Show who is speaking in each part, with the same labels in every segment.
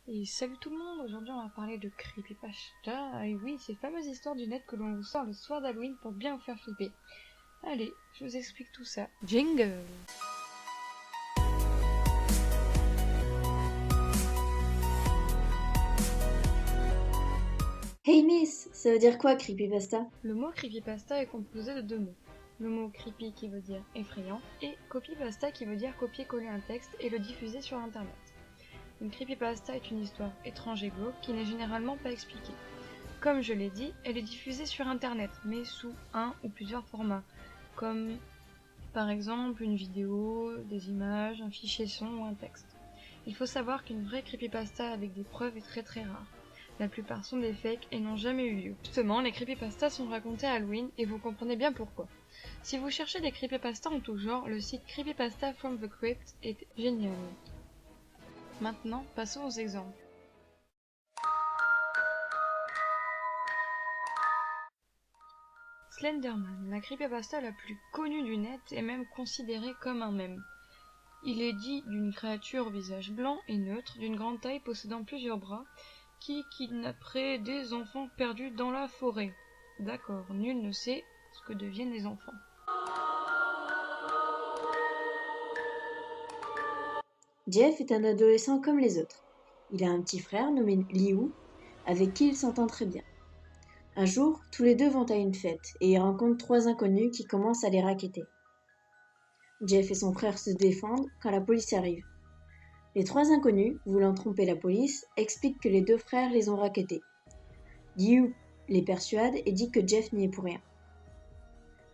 Speaker 1: Et salut tout le monde, aujourd'hui on va parler de creepypasta, et oui, ces fameuses histoires du net que l'on vous sort le soir d'Halloween pour bien vous faire flipper. Allez, je vous explique tout ça. Jingle!
Speaker 2: Hey Miss, ça veut dire quoi creepypasta?
Speaker 1: Le mot creepypasta est composé de deux mots. Le mot creepy qui veut dire effrayant, et copypasta qui veut dire copier-coller un texte et le diffuser sur internet. Une creepypasta est une histoire étrange et glauque qui n'est généralement pas expliquée. Comme je l'ai dit, elle est diffusée sur internet, mais sous un ou plusieurs formats, comme par exemple une vidéo, des images, un fichier son ou un texte. Il faut savoir qu'une vraie creepypasta avec des preuves est très très rare. La plupart sont des fakes et n'ont jamais eu lieu. Justement, les creepypastas sont racontés à Halloween et vous comprenez bien pourquoi. Si vous cherchez des creepypastas en tout genre, le site Creepypasta from the Crypt est génial. Maintenant, passons aux exemples. Slenderman, la creepypasta la plus connue du net est même considérée comme un mème. Il est dit d'une créature au visage blanc et neutre, d'une grande taille possédant plusieurs bras, qui kidnapperait des enfants perdus dans la forêt. D'accord, nul ne sait ce que deviennent les enfants.
Speaker 2: Jeff est un adolescent comme les autres. Il a un petit frère nommé Liu, avec qui il s'entend très bien. Un jour, tous les deux vont à une fête et ils rencontrent trois inconnus qui commencent à les racketter. Jeff et son frère se défendent quand la police arrive. Les trois inconnus, voulant tromper la police, expliquent que les deux frères les ont rackettés. Liu les persuade et dit que Jeff n'y est pour rien.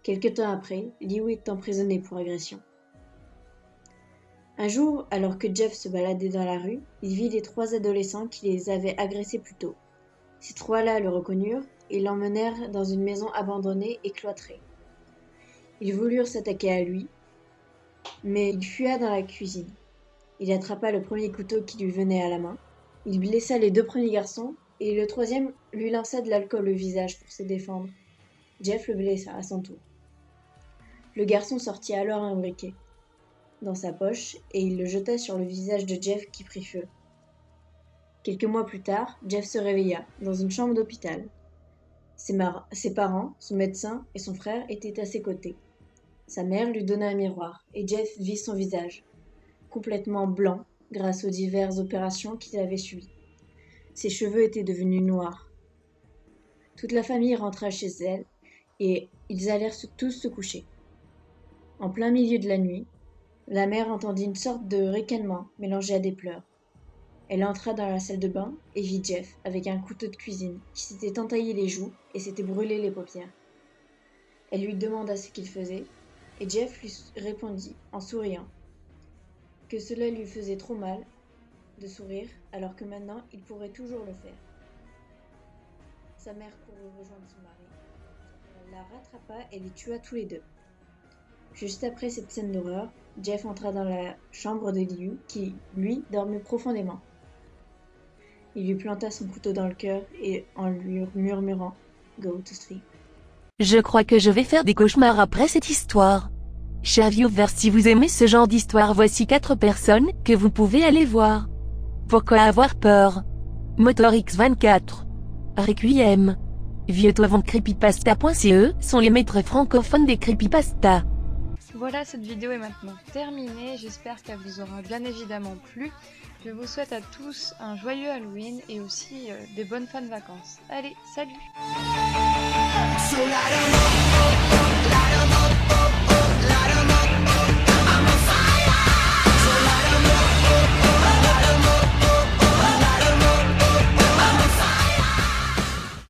Speaker 2: Quelque temps après, Liu est emprisonné pour agression. Un jour, alors que Jeff se baladait dans la rue, il vit les trois adolescents qui les avaient agressés plus tôt. Ces trois-là le reconnurent et l'emmenèrent dans une maison abandonnée et cloîtrée. Ils voulurent s'attaquer à lui, mais il fuya dans la cuisine. Il attrapa le premier couteau qui lui venait à la main. Il blessa les deux premiers garçons et le troisième lui lança de l'alcool au visage pour se défendre. Jeff le blessa à son tour. Le garçon sortit alors un briquet dans sa poche et il le jeta sur le visage de Jeff qui prit feu. Quelques mois plus tard, Jeff se réveilla dans une chambre d'hôpital. Ses parents, son médecin et son frère étaient à ses côtés. Sa mère lui donna un miroir et Jeff vit son visage, complètement blanc grâce aux diverses opérations qu'il avait subies. Ses cheveux étaient devenus noirs. Toute la famille rentra chez elle et ils allèrent tous se coucher. En plein milieu de la nuit, la mère entendit une sorte de ricanement mélangé à des pleurs. Elle entra dans la salle de bain et vit Jeff avec un couteau de cuisine qui s'était entaillé les joues et s'était brûlé les paupières. Elle lui demanda ce qu'il faisait et Jeff lui répondit en souriant que cela lui faisait trop mal de sourire alors que maintenant il pourrait toujours le faire. Sa mère courut rejoindre son mari. Elle la rattrapa et les tua tous les deux. Juste après cette scène d'horreur, Jeff entra dans la chambre de Liu qui, lui, dormait profondément. Il lui planta son couteau dans le cœur et en lui murmurant « Go to sleep ».
Speaker 3: Je crois que je vais faire des cauchemars après cette histoire. Chers viewers, si vous aimez ce genre d'histoire, voici 4 personnes que vous pouvez aller voir. Pourquoi avoir peur? Motor X24, Requiem, Creepypasta.ce sont les maîtres francophones des creepypasta.
Speaker 1: Voilà, cette vidéo est maintenant terminée, j'espère qu'elle vous aura bien évidemment plu. Je vous souhaite à tous un joyeux Halloween et aussi des bonnes fins de vacances. Allez, salut!